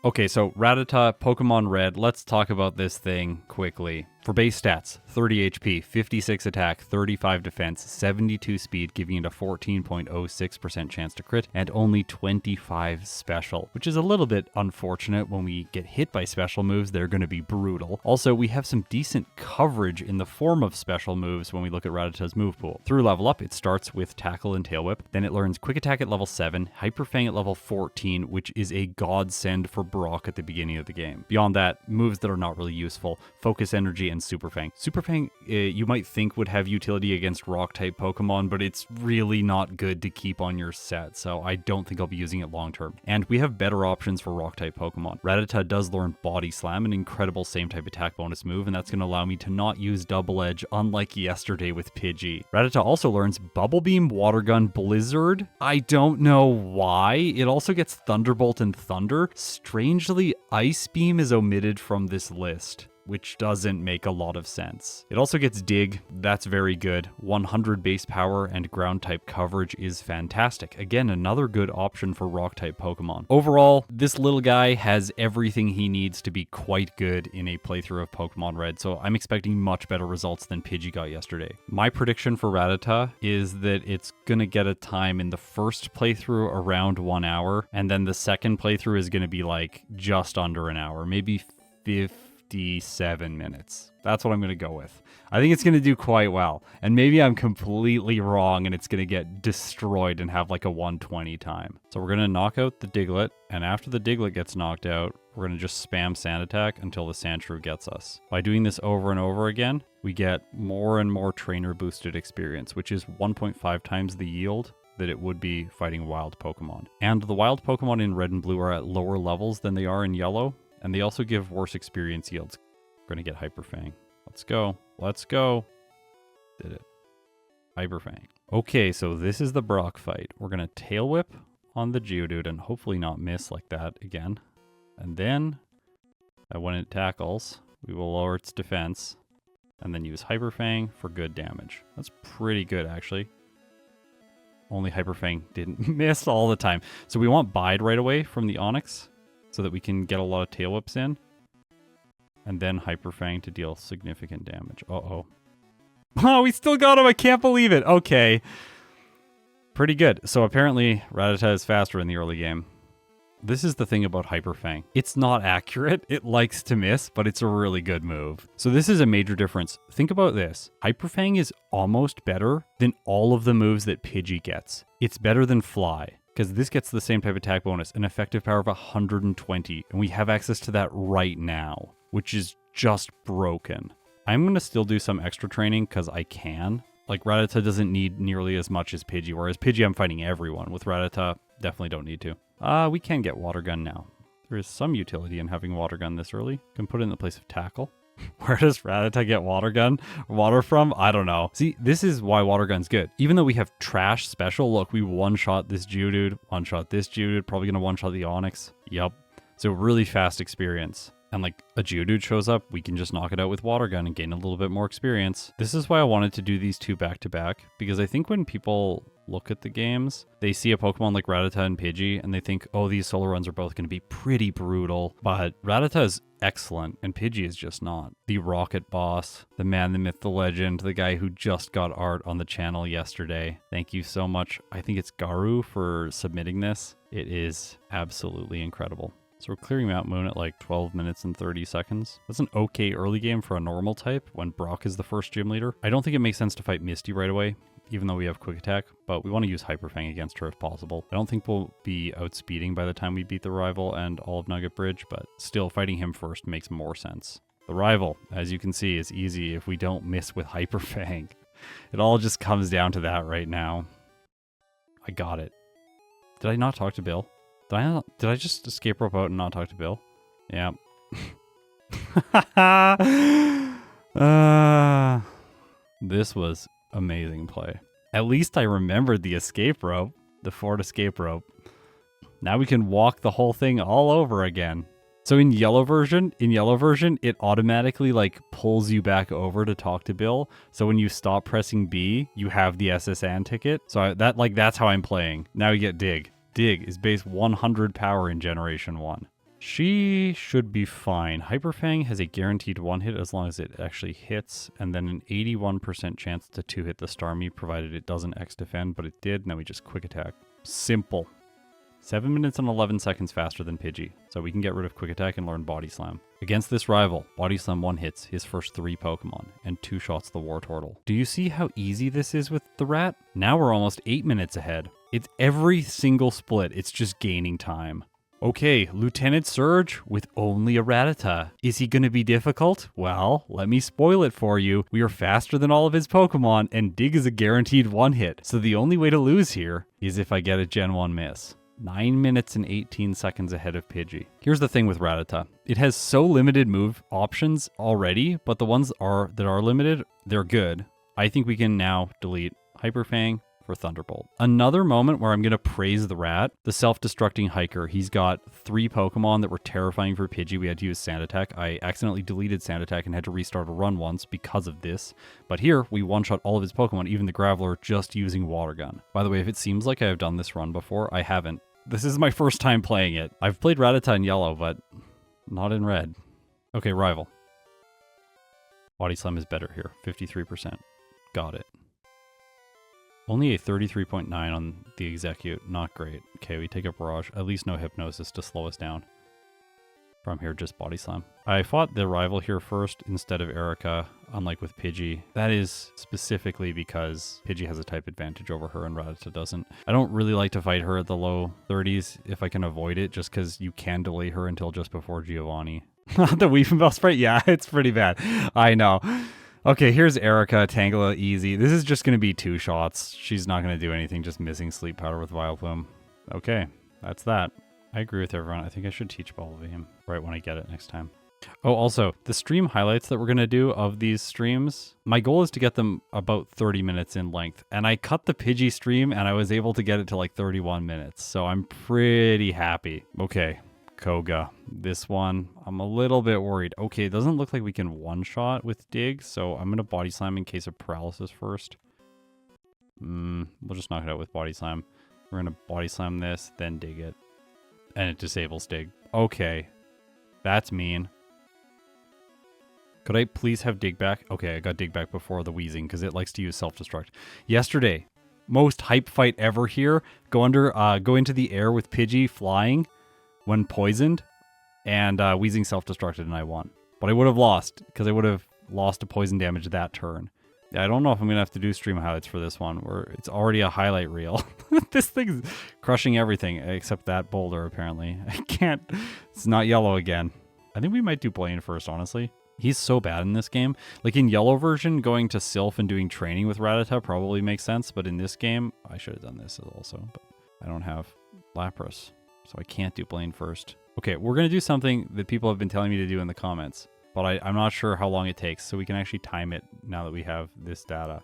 Okay, so Rattata, Pokemon Red, let's talk about this thing quickly. For base stats, 30 HP, 56 attack, 35 defense, 72 speed, giving it a 14.06% chance to crit, and only 25 special, which is a little bit unfortunate. When we get hit by special moves, they're going to be brutal. Also, we have some decent coverage in the form of special moves when we look at Rattata's move pool. Through level up, it starts with Tackle and Tail Whip, then it learns Quick Attack at level 7, Hyper Fang at level 14, which is a godsend for Brock at the beginning of the game. Beyond that, moves that are not really useful, Focus Energy and Super Fang. Super Fang, you might think would have utility against Rock-type Pokemon, but it's really not good to keep on your set, so I don't think I'll be using it long term. And we have better options for Rock-type Pokemon. Rattata does learn Body Slam, an incredible same-type attack bonus move, and that's going to allow me to not use Double Edge, unlike yesterday with Pidgey. Rattata also learns Bubble Beam, Water Gun, Blizzard. I don't know why. It also gets Thunderbolt and Thunder. Strangely, Ice Beam is omitted from this list, which doesn't make a lot of sense. It also gets Dig, that's very good. 100 base power and ground type coverage is fantastic. Again, another good option for rock type Pokemon. Overall, this little guy has everything he needs to be quite good in a playthrough of Pokemon Red, so I'm expecting much better results than Pidgey got yesterday. My prediction for Rattata is that it's gonna get a time in the first playthrough around 1 hour, and then the second playthrough is gonna be like just under an hour, maybe 57 minutes. That's what I'm going to go with. I think it's going to do quite well. And maybe I'm completely wrong and it's going to get destroyed and have like a 120 time. So we're going to knock out the Diglett. And after the Diglett gets knocked out, we're going to just spam Sand Attack until the Sandshrew gets us. By doing this over and over again, we get more and more trainer boosted experience, which is 1.5 times the yield that it would be fighting wild Pokemon. And the wild Pokemon in Red and Blue are at lower levels than they are in Yellow. And they also give worse experience yields. We're going to get Hyper Fang. Let's go. Let's go. Did it. Hyper Fang. Okay, so this is the Brock fight. We're going to Tail Whip on the Geodude and hopefully not miss like that again. And then, when it tackles, we will lower its defense and then use Hyper Fang for good damage. That's pretty good, actually. Only Hyper Fang didn't miss all the time. So we want Bide right away from the Onix, so that we can get a lot of Tail Whips in. And then Hyper Fang to deal significant damage. Uh-oh. Oh, we still got him! I can't believe it! Okay. Pretty good. So apparently, Rattata is faster in the early game. This is the thing about Hyper Fang. It's not accurate. It likes to miss, but it's a really good move. So this is a major difference. Think about this. Hyper Fang is almost better than all of the moves that Pidgey gets. It's better than Fly, because this gets the same type attack bonus, an effective power of 120, and we have access to that right now, which is just broken. I'm going to still do some extra training because I can. Like, Rattata doesn't need nearly as much as Pidgey, whereas Pidgey I'm fighting everyone. With Rattata, definitely don't need to. We can get Water Gun now. There is some utility in having Water Gun this early. Can put it in the place of Tackle. Where does Rattata get water from? I don't know. See, this is why Water Gun's good. Even though we have trash special, look, we one-shot this Geodude, one-shot this Geodude, probably gonna one-shot the Onix. Yep. So really fast experience. And like a Geodude shows up, we can just knock it out with Water Gun and gain a little bit more experience. This is why I wanted to do these two back-to-back, because I think when people look at the games, they see a Pokemon like Rattata and Pidgey, and they think, oh, these solo runs are both going to be pretty brutal. But Rattata is excellent, and Pidgey is just not. The Rocket Boss, the man, the myth, the legend, the guy who just got art on the channel yesterday. Thank you so much. I think it's Garu for submitting this. It is absolutely incredible. So we're clearing Mount Moon at like 12 minutes and 30 seconds. That's an okay early game for a normal type when Brock is the first gym leader. I don't think it makes sense to fight Misty right away, even though we have Quick Attack, but we want to use Hyper Fang against her if possible. I don't think we'll be outspeeding by the time we beat the rival and all of Nugget Bridge, but still fighting him first makes more sense. The rival, as you can see, is easy if we don't miss with Hyper Fang. It all just comes down to that right now. I got it. Did I not talk to Bill? Did I just escape rope out and not talk to Bill? Yeah. This was amazing play. At least I remembered the escape rope, the forward escape rope. Now we can walk the whole thing all over again. So in yellow version, it automatically like pulls you back over to talk to Bill. So when you stop pressing B, you have the SSN ticket. So that's how I'm playing. Now you get Dig. Dig is base 100 power in Generation 1. She should be fine. Hyperfang has a guaranteed 1-hit as long as it actually hits, and then an 81% chance to 2-hit the Starmie, provided it doesn't X-defend, but it did. Now we just quick attack. Simple. 7 minutes and 11 seconds faster than Pidgey, so we can get rid of quick attack and learn Body Slam. Against this rival, Body Slam 1-hits his first 3 Pokemon, and 2-shots the Wartortle. Do you see how easy this is with the rat? Now we're almost 8 minutes ahead. It's every single split, it's just gaining time. Okay, Lieutenant Surge with only a Rattata. Is he going to be difficult? Well, let me spoil it for you. We are faster than all of his Pokemon, and Dig is a guaranteed 1-hit, so the only way to lose here is if I get a Gen 1 miss. 9 minutes and 18 seconds ahead of Pidgey. Here's the thing with Rattata. It has so limited move options already, but the ones that are limited, they're good. I think we can now delete Hyperfang for Thunderbolt. Another moment where I'm going to praise the rat, the self-destructing hiker. He's got 3 Pokemon that were terrifying for Pidgey. We had to use Sand Attack. I accidentally deleted Sand Attack and had to restart a run once because of this. But here, we one-shot all of his Pokemon, even the Graveler, just using Water Gun. By the way, if it seems like I have done this run before, I haven't. This is my first time playing it. I've played Rattata in yellow, but not in red. Okay, rival. Body Slam is better here. 53%. Got it. Only a 33.9 on the Execute. Not great. Okay, we take a Barrage. At least no Hypnosis to slow us down. From here, just Body Slam. I fought the rival here first instead of Erica, unlike with Pidgey. That is specifically because Pidgey has a type advantage over her and Rattata doesn't. I don't really like to fight her at the low 30s if I can avoid it, just because you can delay her until just before Giovanni. The Weepinbell sprite? Yeah, it's pretty bad. I know. Okay, here's Erica, Tangela, easy. This is just going to be 2 shots. She's not going to do anything, just missing Sleep Powder with Vileplume. Okay, that's that. I agree with everyone. I think I should teach Ball of Aim right when I get it next time. Oh, also, the stream highlights that we're going to do of these streams, my goal is to get them about 30 minutes in length. And I cut the Pidgey stream and I was able to get it to like 31 minutes. So I'm pretty happy. Okay. Koga. This one, I'm a little bit worried. Okay, it doesn't look like we can one-shot with Dig, so I'm going to Body Slam in case of paralysis first. We'll just knock it out with Body Slam. We're going to Body Slam this, then Dig it. And it disables Dig. Okay, that's mean. Could I please have Dig back? Okay, I got Dig back before the wheezing, because it likes to use Self-Destruct. Yesterday, most hype fight ever here. Go into the air with Pidgey flying when poisoned, and Wheezing self-destructed, and I won. But I would have lost, because I would have lost to poison damage that turn. Yeah, I don't know if I'm going to have to do stream highlights for this one, where it's already a highlight reel. This thing's crushing everything, except that boulder, apparently. I can't... It's not yellow again. I think we might do Blaine first, honestly. He's so bad in this game. Like in yellow version, going to Sylph and doing training with Rattata probably makes sense, but in this game, I should have done this also, but I don't have Lapras. So I can't do Blaine first. Okay, we're going to do something that people have been telling me to do in the comments, but I'm not sure how long it takes, so we can actually time it now that we have this data.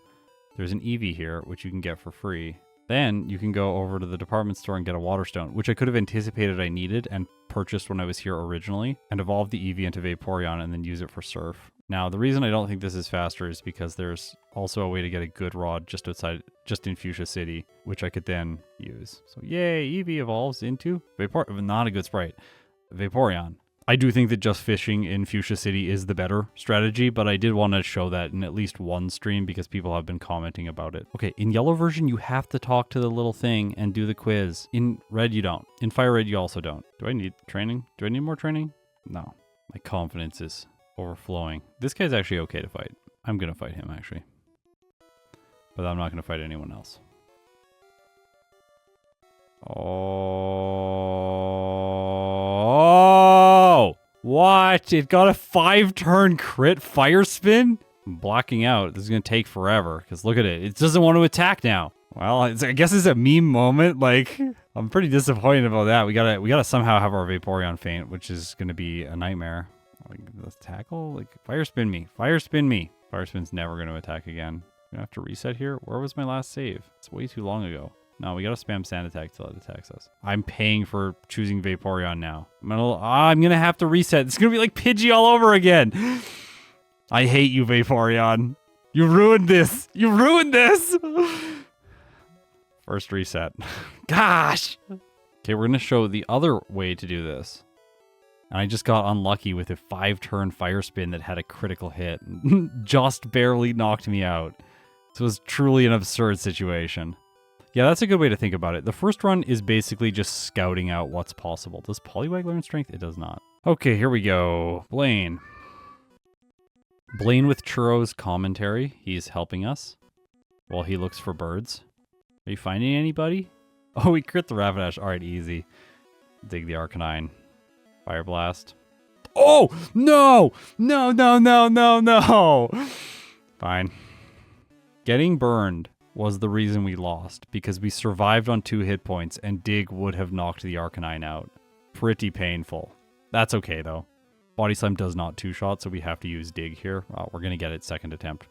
There's an Eevee here, which you can get for free. Then you can go over to the department store and get a Waterstone, which I could have anticipated I needed and purchased when I was here originally, and evolve the Eevee into Vaporeon and then use it for Surf. Now, the reason I don't think this is faster is because there's also a way to get a good rod just in Fuchsia City, which I could then use. So yay, Eevee evolves into not a good sprite, Vaporeon. I do think that just fishing in Fuchsia City is the better strategy, but I did want to show that in at least one stream because people have been commenting about it. Okay, in yellow version, you have to talk to the little thing and do the quiz. In red, you don't. In fire red, you also don't. Do I need training? Do I need more training? No. My confidence is overflowing. This guy's actually okay to fight. I'm going to fight him, actually. But I'm not going to fight anyone else. Oh, what? It got a 5-turn crit fire spin? I'm blocking out. This is going to take forever because look at it. It doesn't want to attack now. Well, I guess it's a meme moment. Like, I'm pretty disappointed about that. We gotta somehow have our Vaporeon faint, which is going to be a nightmare. Like, let's tackle. Like, fire spin me. Fire spin me. Fire spin's never going to attack again. I'm going to have to reset here. Where was my last save? It's way too long ago. No, we gotta spam Sand Attack till it attacks us. I'm paying for choosing Vaporeon now. I'm gonna have to reset. It's gonna be like Pidgey all over again. I hate you, Vaporeon. You ruined this. You ruined this. First reset. Gosh. Okay, we're gonna show the other way to do this. And I just got unlucky with a 5-turn fire spin that had a critical hit. Just barely knocked me out. So it was truly an absurd situation. Yeah, that's a good way to think about it. The first run is basically just scouting out what's possible. Does Poliwag learn strength? It does not. Okay, here we go. Blaine. Blaine with Churro's commentary. He's helping us while he looks for birds. Are you finding anybody? Oh, we crit the Rapidash. All right, easy. Dig the Arcanine. Fire Blast. Oh, no! No, no, no, no, no! Fine. Getting burned was the reason we lost, because we survived on 2 hit points and Dig would have knocked the Arcanine out. Pretty painful. That's okay, though. Body Slam does not 2-shot, so we have to use Dig here. We're going to get it second attempt.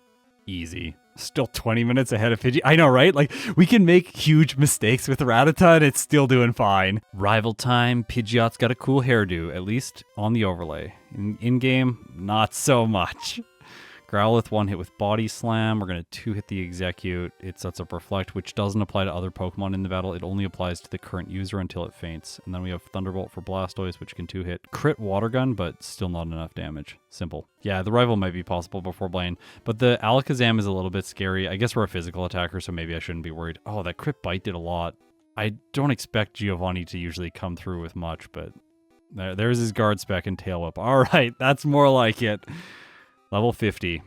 Easy. Still 20 minutes ahead of Pidgey. I know, right? Like, we can make huge mistakes with Rattata and it's still doing fine. Rival time. Pidgeot's got a cool hairdo, at least on the overlay. In-game, not so much. Growlithe 1 hit with Body Slam. We're going to 2-hit the Execute. It sets up Reflect, which doesn't apply to other Pokemon in the battle. It only applies to the current user until it faints. And then we have Thunderbolt for Blastoise, which can 2-hit. Crit Water Gun, but still not enough damage. Simple. Yeah, the rival might be possible before Blaine, but the Alakazam is a little bit scary. I guess we're a physical attacker, so maybe I shouldn't be worried. Oh, that Crit Bite did a lot. I don't expect Giovanni to usually come through with much, but there's his Guard Spec and Tail Whip. All right, that's more like it. Level 50.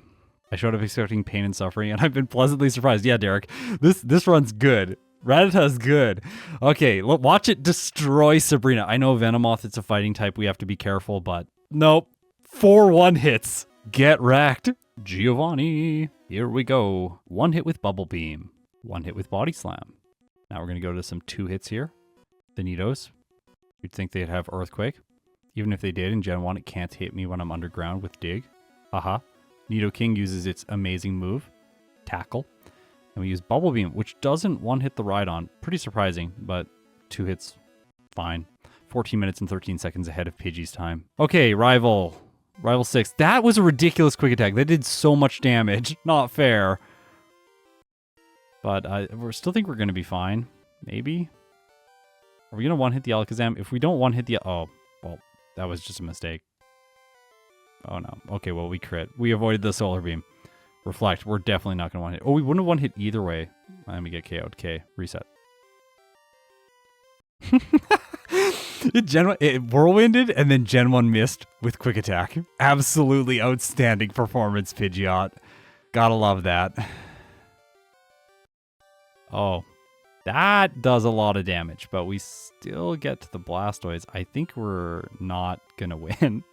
I showed up expecting pain and suffering, and I've been pleasantly surprised. Yeah, Derek, this run's good. Rattata's good. Okay, watch it destroy Sabrina. I know Venomoth, it's a fighting type. We have to be careful, but nope. 4 1-hits. Get wrecked. Giovanni. Here we go. 1 hit with Bubble Beam. 1 hit with Body Slam. Now we're going to go to some 2 hits here. The Nidos. You'd think they'd have Earthquake. Even if they did in Gen 1, it can't hit me when I'm underground with Dig. Haha. Nidoking uses its amazing move, Tackle. And we use Bubble Beam, which doesn't 1-hit the Rhydon. Pretty surprising, but 2 hits, fine. 14 minutes and 13 seconds ahead of Pidgey's time. Okay, Rival 6. That was a ridiculous quick attack. That did so much damage. Not fair. But we still think we're going to be fine. Maybe? Are we going to 1-hit the Alakazam? If we don't 1-hit the... Oh, well, that was just a mistake. Oh, no. Okay, well, we crit. We avoided the Solar Beam. Reflect. We're definitely not going to 1-hit. Oh, we wouldn't have 1-hit either way. And we get KO'd. Okay, reset. It whirlwinded and then Gen 1 missed with quick attack. Absolutely outstanding performance, Pidgeot. Gotta love that. Oh, that does a lot of damage, but we still get to the Blastoise. I think we're not gonna win.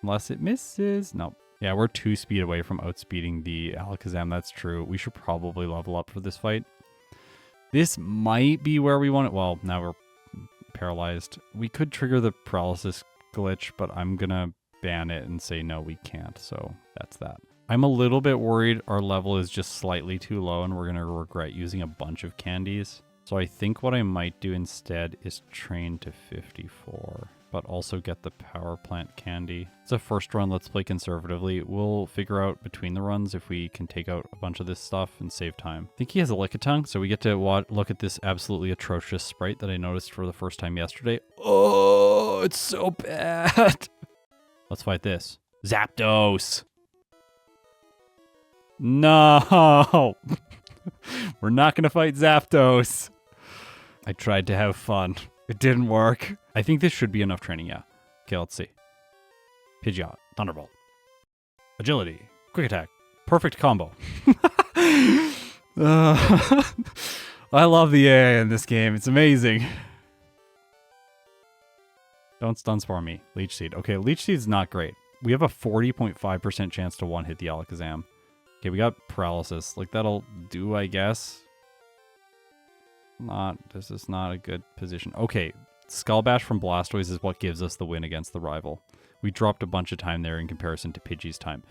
Unless it misses. Nope. Yeah, we're 2 speed away from outspeeding the Alakazam. That's true. We should probably level up for this fight. This might be where we want it. Well, now we're paralyzed. We could trigger the paralysis glitch, but I'm going to ban it and say no, we can't. So that's that. I'm a little bit worried our level is just slightly too low and we're going to regret using a bunch of candies. So I think what I might do instead is train to 54. But also get the power plant candy. It's a first run, let's play conservatively. We'll figure out between the runs if we can take out a bunch of this stuff and save time. I think he has a Lickitung, so we get to look at this absolutely atrocious sprite that I noticed for the first time yesterday. Oh, it's so bad. Let's fight this. Zapdos. No. We're not gonna fight Zapdos. I tried to have fun. It didn't work. I think this should be enough training, yeah. Okay, let's see. Pidgeot, Thunderbolt. Agility, Quick Attack, perfect combo. I love the AI in this game. It's amazing. Don't stun spore me. Leech Seed. Okay, Leech Seed's not great. We have a 40.5% chance to 1-hit the Alakazam. Okay, we got Paralysis. Like, that'll do, I guess. This is not a good position. Okay, Skull Bash from Blastoise is what gives us the win against the rival. We dropped a bunch of time there in comparison to Pidgey's time.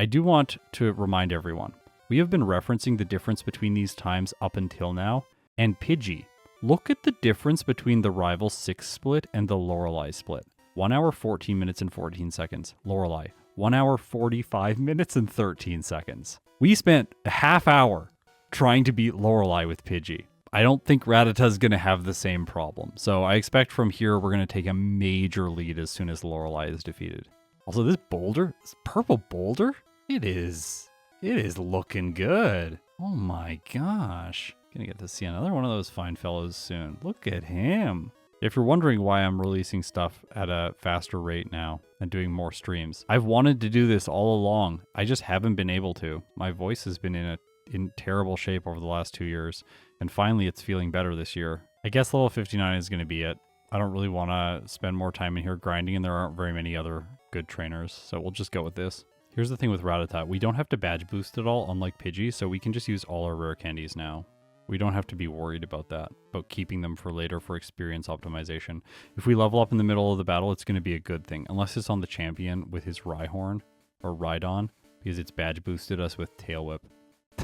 I do want to remind everyone, we have been referencing the difference between these times up until now, and Pidgey. Look at the difference between the rival 6 split and the Lorelei split. 1 hour, 14 minutes and 14 seconds. Lorelei, 1 hour, 45 minutes and 13 seconds. We spent a half hour trying to beat Lorelei with Pidgey. I don't think Rattata's going to have the same problem. So I expect from here we're going to take a major lead as soon as Lorelei is defeated. Also, this boulder, this purple boulder, it is looking good. Oh my gosh. Gonna get to see another one of those fine fellows soon. Look at him. If you're wondering why I'm releasing stuff at a faster rate now and doing more streams, I've wanted to do this all along. I just haven't been able to. My voice has been in terrible shape over the last 2 years, and finally it's feeling better this year. I guess level 59 is going to be it. I don't really want to spend more time in here grinding, and there aren't very many other good trainers, so we'll just go with this. Here's the thing with Ratata. We don't have to badge boost at all, unlike Pidgey, so we can just use all our rare candies now. We don't have to be worried about that, about keeping them for later for experience optimization. If we level up in the middle of the battle, it's going to be a good thing, unless it's on the champion with his Rhyhorn or Rhydon, because it's badge boosted us with Tail Whip.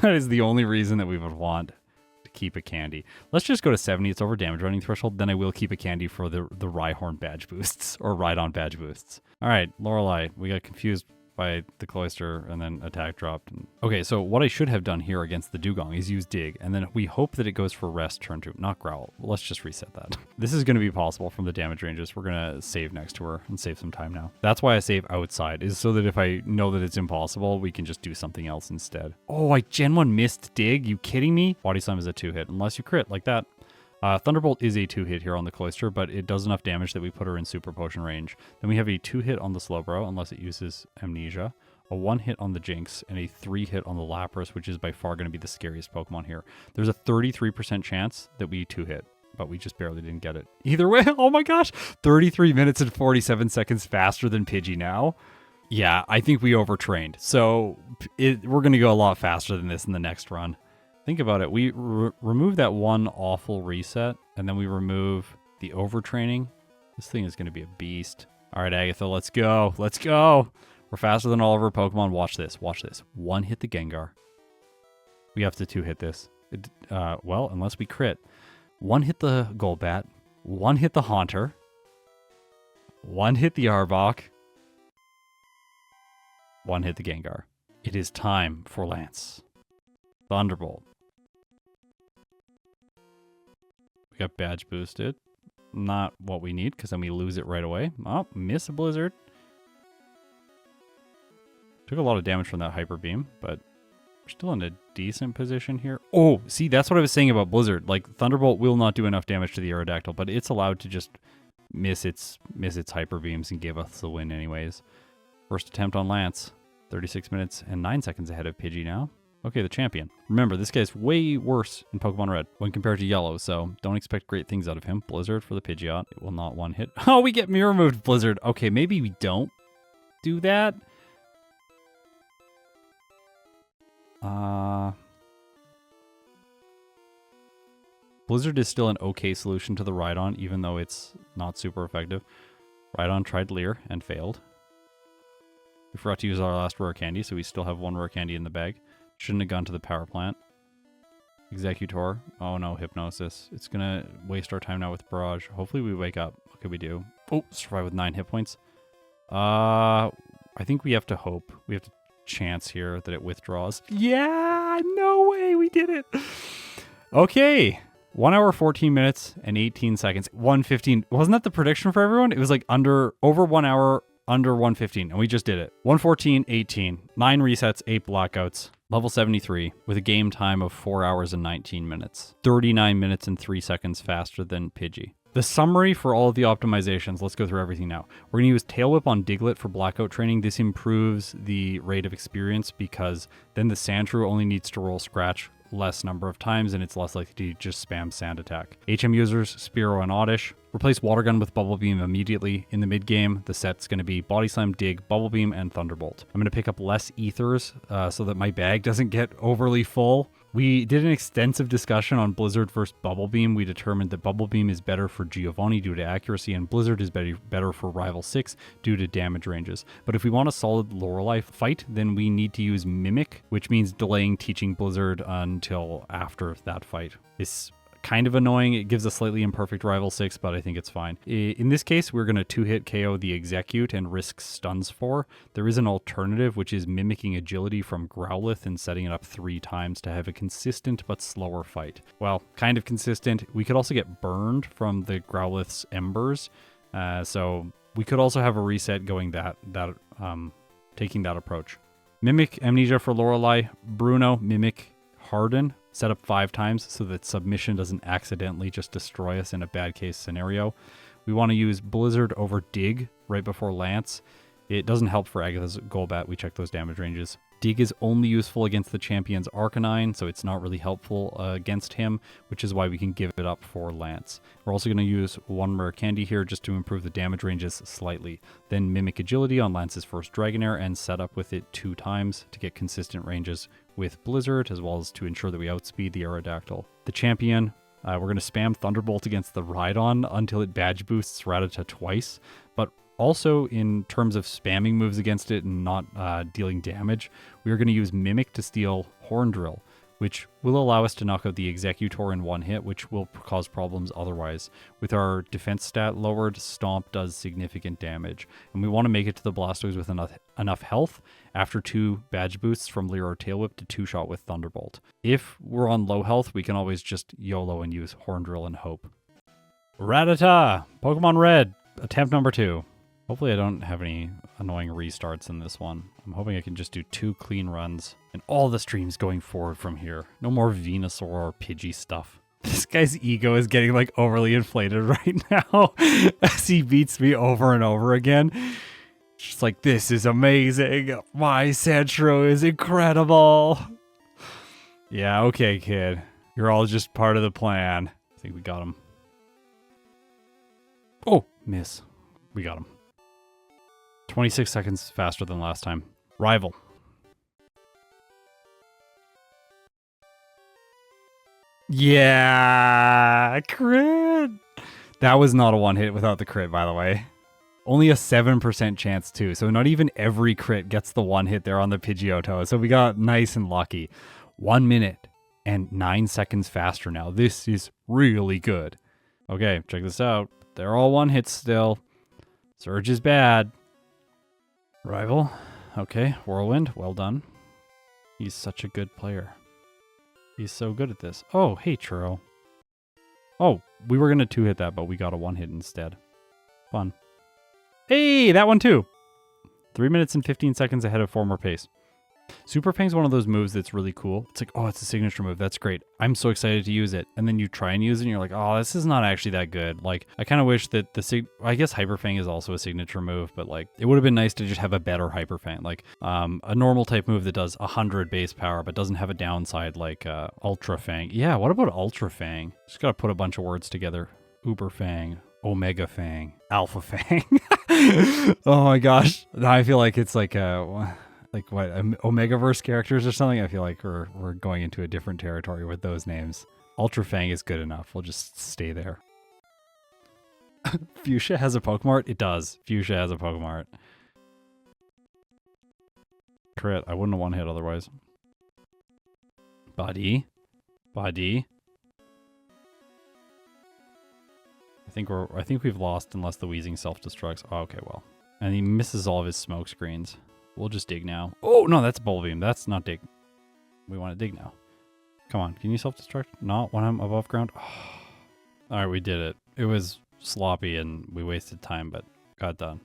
That is the only reason that we would want to keep a candy. Let's just go to 70. It's over damage running threshold. Then I will keep a candy for the Rhyhorn badge boosts or Rhydon badge boosts. All right, Lorelei, we got confused by the cloister and then attack dropped. Okay, so what I should have done here against the Dugong is use dig, and then we hope that it goes for rest turn 2, not growl. Let's just reset that. This is going to be possible from the damage ranges. We're going to save next to her and save some time now. That's why I save outside, is so that if I know that it's impossible, we can just do something else instead. Oh, I Gen 1 missed dig? You kidding me? Body Slam is a 2-hit, unless you crit like that. Thunderbolt is a 2-hit here on the Cloister, but it does enough damage that we put her in Super Potion range. Then we have a 2-hit on the Slowbro, unless it uses Amnesia, a 1-hit on the Jinx, and a 3-hit on the Lapras, which is by far going to be the scariest Pokemon here. There's a 33% chance that we 2-hit, but we just barely didn't get it. Either way, oh my gosh, 33 minutes and 47 seconds faster than Pidgey now. Yeah, I think we overtrained. So we're going to go a lot faster than this in the next run. Think about it. We remove that one awful reset, and then we remove the overtraining. This thing is going to be a beast. All right, Agatha, let's go. Let's go. We're faster than all of our Pokemon. Watch this. Watch this. 1-hit the Gengar. We have to 2-hit this. Well, unless we crit. 1-hit the Golbat. 1-hit the Haunter. 1-hit the Arbok. 1-hit the Gengar. It is time for Lance. Thunderbolt. We got badge boosted. Not what we need, because then we lose it right away. Oh, miss a Blizzard. Took a lot of damage from that Hyper Beam, but we're still in a decent position here. Oh, see, that's what I was saying about Blizzard. Like, Thunderbolt will not do enough damage to the Aerodactyl, but it's allowed to just miss its Hyper Beams and give us the win anyways. First attempt on Lance. 36 minutes and 9 seconds ahead of Pidgey now. Okay, the champion. Remember, this guy's way worse in Pokemon Red when compared to Yellow, so don't expect great things out of him. Blizzard for the Pidgeot. It will not one-hit. Oh, we get Mirror Moved Blizzard. Okay, maybe we don't do that. Blizzard is still an okay solution to the Rhydon, even though it's not super effective. Rhydon tried Leer and failed. We forgot to use our last rare candy, so we still have 1 rare candy in the bag. Shouldn't have gone to the power plant. Executor. Oh no, Hypnosis. It's gonna waste our time now with Barrage. Hopefully we wake up. What could we do? Oh, survive with 9 hit points. I think we have to hope. We have to chance here that it withdraws. Yeah, no way, we did it. Okay. 1 hour, 14 minutes, and 18 seconds. 1:15. Wasn't that the prediction for everyone? It was like over 1 hour, under 1:15, and we just did it. 1:14, 18. 9 resets, 8 blackouts. Level 73, with a game time of 4 hours and 19 minutes. 39 minutes and 3 seconds faster than Pidgey. The summary for all of the optimizations, let's go through everything now. We're going to use Tail Whip on Diglett for blackout training. This improves the rate of experience because then the Sandshrew only needs to roll Scratch less number of times and it's less likely to just spam Sand Attack. HM users, Spearow and Oddish. Replace Water Gun with Bubble Beam immediately. In the mid game, the set's going to be Body Slam, Dig, Bubble Beam, and Thunderbolt. I'm going to pick up less Ethers so that my bag doesn't get overly full. We did an extensive discussion on Blizzard versus Bubble Beam. We determined that Bubble Beam is better for Giovanni due to accuracy, and Blizzard is better for Rival 6 due to damage ranges. But if we want a solid Lorelei fight, then we need to use Mimic, which means delaying teaching Blizzard until after that fight. This kind of annoying. It gives a slightly imperfect Rival 6, but I think it's fine. In this case, we're going to 2-hit KO the Execute and risk stuns 4. There is an alternative, which is mimicking Agility from Growlithe and setting it up 3 times to have a consistent but slower fight. Well, kind of consistent. We could also get burned from the Growlithe's Embers, so we could also have a reset going taking that approach. Mimic Amnesia for Lorelei. Bruno, Mimic Harden. Set up 5 times so that Submission doesn't accidentally just destroy us in a bad case scenario. We want to use Blizzard over Dig right before Lance. It doesn't help for Agatha's Golbat. We check those damage ranges. Dig is only useful against the champion's Arcanine, so it's not really helpful against him, which is why we can give it up for Lance. We're also going to use 1 Rare Candy here just to improve the damage ranges slightly. Then Mimic Agility on Lance's first Dragonair and set up with it 2 times to get consistent ranges with Blizzard, as well as to ensure that we outspeed the Aerodactyl. The champion, we're going to spam Thunderbolt against the Rhydon until it badge boosts Rattata twice, but also in terms of spamming moves against it and not dealing damage, we are going to use Mimic to steal Horn Drill, which will allow us to knock out the Executor in 1 hit, which will cause problems otherwise. With our defense stat lowered, Stomp does significant damage, and we want to make it to the Blastoise with enough health after 2 badge boosts from Leer or Tail Whip to 2-shot with Thunderbolt. If we're on low health, we can always just YOLO and use Horn Drill and hope. Rattata! Pokemon Red! Attempt number 2. Hopefully I don't have any annoying restarts in this one. I'm hoping I can just do 2 clean runs and all the streams going forward from here. No more Venusaur or Pidgey stuff. This guy's ego is getting like overly inflated right now as he beats me over and over again. Just like, this is amazing. My Sandshrew is incredible. Yeah, okay, kid. You're all just part of the plan. I think we got him. Oh, miss. We got him. 26 seconds faster than last time. Rival. Yeah, crit. That was not a 1-hit without the crit, by the way. Only a 7% chance too, so not even every crit gets the 1-hit there on the Pidgeotto, so we got nice and lucky. 1 minute and 9 seconds faster now. This is really good. Okay, check this out. They're all 1-hits still. Surge is bad. Rival. Okay, Whirlwind. Well done. He's such a good player. He's so good at this. Oh, hey, Churro. Oh, we were going to 2-hit that, but we got a 1-hit instead. Fun. Hey, that one too. 3 minutes and 15 seconds ahead of former pace. Super Fang's one of those moves that's really cool. It's like, oh, it's a signature move. That's great. I'm so excited to use it. And then you try and use it and you're like, oh, this is not actually that good. Like, I kind of wish that I guess Hyper Fang is also a signature move, but like, it would have been nice to just have a better Hyper Fang. Like, a normal type move that does 100 base power, but doesn't have a downside like Ultra Fang. Yeah, what about Ultra Fang? Just gotta put a bunch of words together. Uber Fang. Omega Fang. Alpha Fang. Oh my gosh. Now I feel like it's like what, Omegaverse characters or something? I feel like we're going into a different territory with those names. Ultra Fang is good enough. We'll just stay there. Fuchsia has a Pokemart? It does. Fuchsia has a Pokemart. Crit. I wouldn't have 1-hit otherwise. Buddy. Buddy. I think we've lost unless the Weezing self-destructs. Oh, okay, well. And he misses all of his smoke screens. We'll just dig now. Oh, no, that's Bulb Beam. That's not dig. We want to dig now. Come on, can you self-destruct? Not when I'm above ground? Oh. All right, we did it. It was sloppy and we wasted time, but got done.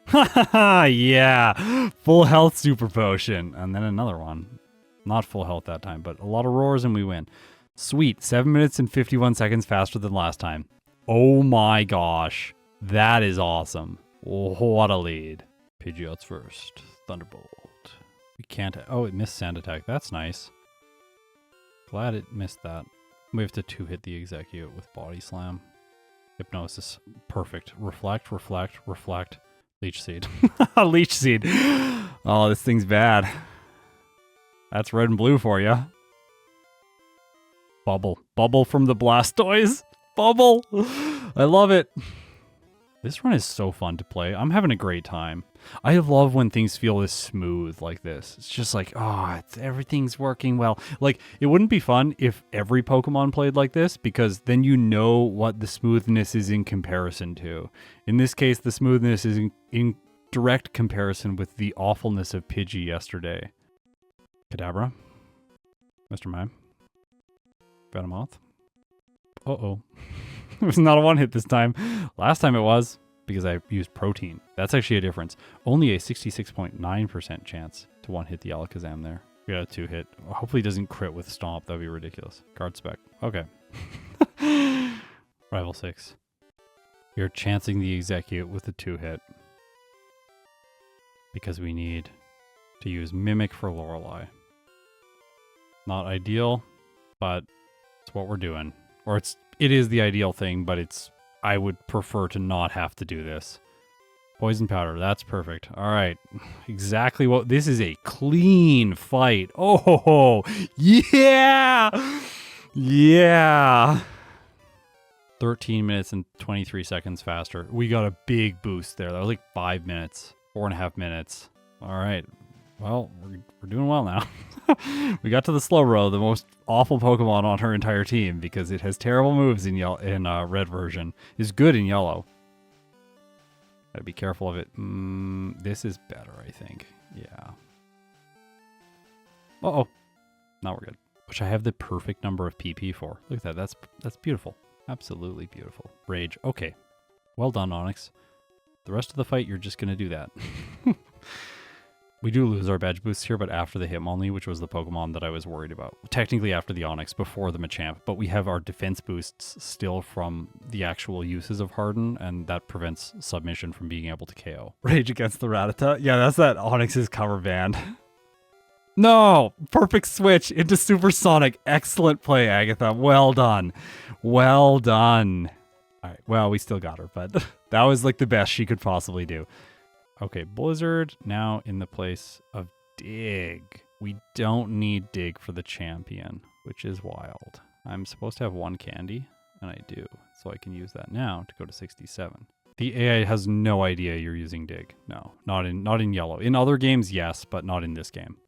Haha, yeah. Full health super potion. And then another one. Not full health that time, but a lot of roars and we win. Sweet. 7 minutes and 51 seconds faster than last time. Oh my gosh. That is awesome. What a lead. Pidgeot's first. Thunderbolt. We can't... Oh, it missed Sand Attack. That's nice. Glad it missed that. We have to 2-hit the Execute with Body Slam. Hypnosis. Perfect. Reflect, reflect, reflect. Leech Seed. Leech Seed. Oh, this thing's bad. That's red and blue for you. Bubble. Bubble from the Blastoise. Bubble. I love it. This run is so fun to play. I'm having a great time. I love when things feel this smooth like this. It's just like, oh, everything's working well. Like, it wouldn't be fun if every Pokemon played like this, because then you know what the smoothness is in comparison to. In this case, the smoothness is in direct comparison with the awfulness of Pidgey yesterday. Kadabra. Mr. Mime. Venomoth. Uh-oh. It was not a one-hit this time. Last time it was, because I used Protein. That's actually a difference. Only a 66.9% chance to one-hit the Alakazam there. We got a two-hit. Hopefully it doesn't crit with Stomp. That would be ridiculous. Guard Spec. Okay. Rival 6. You're chancing the Execute with a two-hit. Because we need to use Mimic for Lorelei. Not ideal, but it's what we're doing. Or it is the ideal thing, but I would prefer to not have to do this. Poison Powder, that's perfect. All right, exactly what, this is a clean fight. Oh, yeah! Yeah! 13 minutes and 23 seconds faster. We got a big boost there. That was like 5 minutes, 4.5 minutes. All right. Well, we're doing well now. We got to the Slowbro, the most awful Pokemon on her entire team, because it has terrible moves in red version. It's good in yellow. Gotta be careful of it. This is better, I think. Yeah. Uh-oh. Now we're good. Which I have the perfect number of PP for. Look at that. That's beautiful. Absolutely beautiful. Rage. Okay. Well done, Onix. The rest of the fight, you're just gonna do that. We do lose our badge boosts here, but after the Hitmonlee, which was the Pokemon that I was worried about. Technically after the Onix, before the Machamp, but we have our defense boosts still from the actual uses of Harden, and that prevents submission from being able to KO. Rage against the Rattata? Yeah, that's that Onix's cover band. No! Perfect switch into Supersonic. Excellent play, Agatha. Well done. Well done. All right, well, we still got her, but that was like the best she could possibly do. Okay, Blizzard now in the place of Dig. We don't need Dig for the champion, which is wild. I'm supposed to have one candy, and I do. So I can use that now to go to 67. The AI has no idea you're using Dig. No, not in yellow. In other games, yes, but not in this game.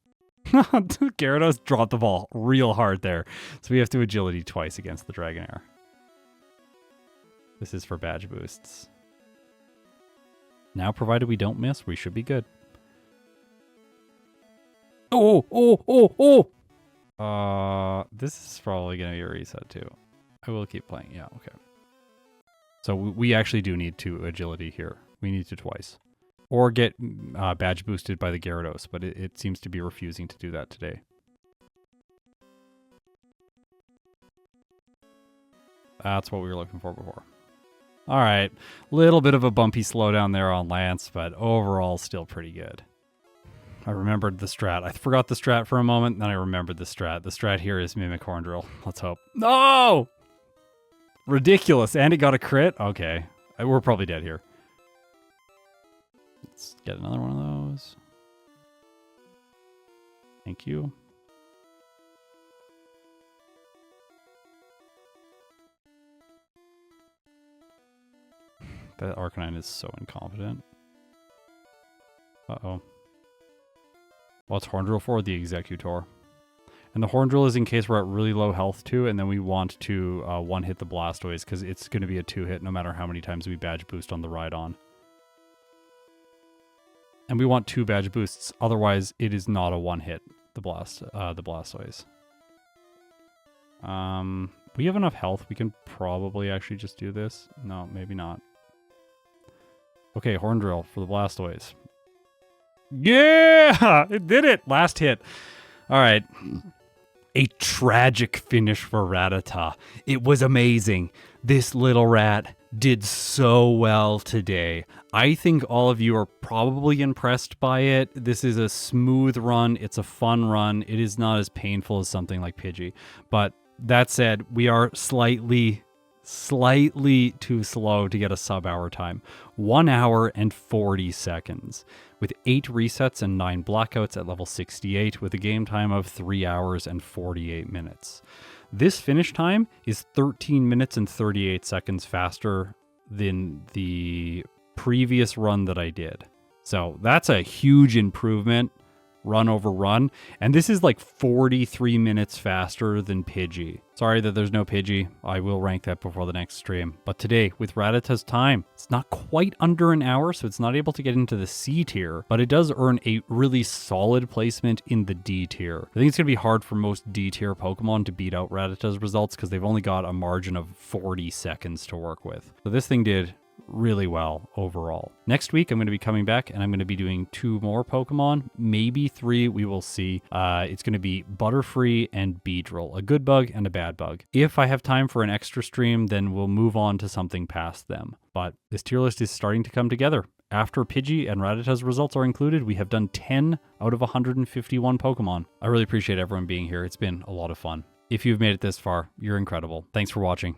Gyarados dropped the ball real hard there. So we have to agility twice against the Dragonair. This is for badge boosts. Now, provided we don't miss, we should be good. Oh! This is probably going to be a reset too. I will keep playing. Yeah, okay. So we actually do need 2 agility here. We need to twice. Or get badge boosted by the Gyarados, but it seems to be refusing to do that today. That's what we were looking for before. All right, little bit of a bumpy slowdown there on Lance, but overall still pretty good. I remembered the strat. I forgot the strat for a moment, then I remembered the strat. The strat here is Mimic Horn Drill. Let's hope. No! Ridiculous, and it got a crit? Okay, we're probably dead here. Let's get another one of those. Thank you. That Arcanine is so incompetent. Uh-oh. Well, it's Horn Drill for the Executor. And the Horn Drill is in case we're at really low health too, and then we want to one-hit the Blastoise, because it's going to be a 2-hit no matter how many times we badge boost on the Rhydon. And we want 2 badge boosts, otherwise it is not a one-hit, the Blastoise. We have enough health, we can probably actually just do this. No, maybe not. Okay, Horn Drill for the Blastoise. Yeah! It did it! Last hit. All right. A tragic finish for Ratata. It was amazing. This little rat did so well today. I think all of you are probably impressed by it. This is a smooth run. It's a fun run. It is not as painful as something like Pidgey. But that said, we are slightly too slow to get a sub-hour time. 1 hour and 40 seconds. With 8 resets and 9 blackouts at level 68 with a game time of 3 hours and 48 minutes. This finish time is 13 minutes and 38 seconds faster than the previous run that I did. So that's a huge improvement, run over run. And this is like 43 minutes faster than Pidgey. Sorry that there's no Pidgey. I will rank that before the next stream. But today, with Rattata's time, it's not quite under an hour, so it's not able to get into the C tier, but it does earn a really solid placement in the D tier. I think it's going to be hard for most D tier Pokemon to beat out Rattata's results because they've only got a margin of 40 seconds to work with. So this thing did really well overall. Next week, I'm going to be coming back and I'm going to be doing 2 more Pokemon, maybe 3, we will see. It's going to be Butterfree and Beedrill, a good bug and a bad bug. If I have time for an extra stream, then we'll move on to something past them. But this tier list is starting to come together. After Pidgey and Rattata's results are included, we have done 10 out of 151 Pokemon. I really appreciate everyone being here. It's been a lot of fun. If you've made it this far, you're incredible. Thanks for watching.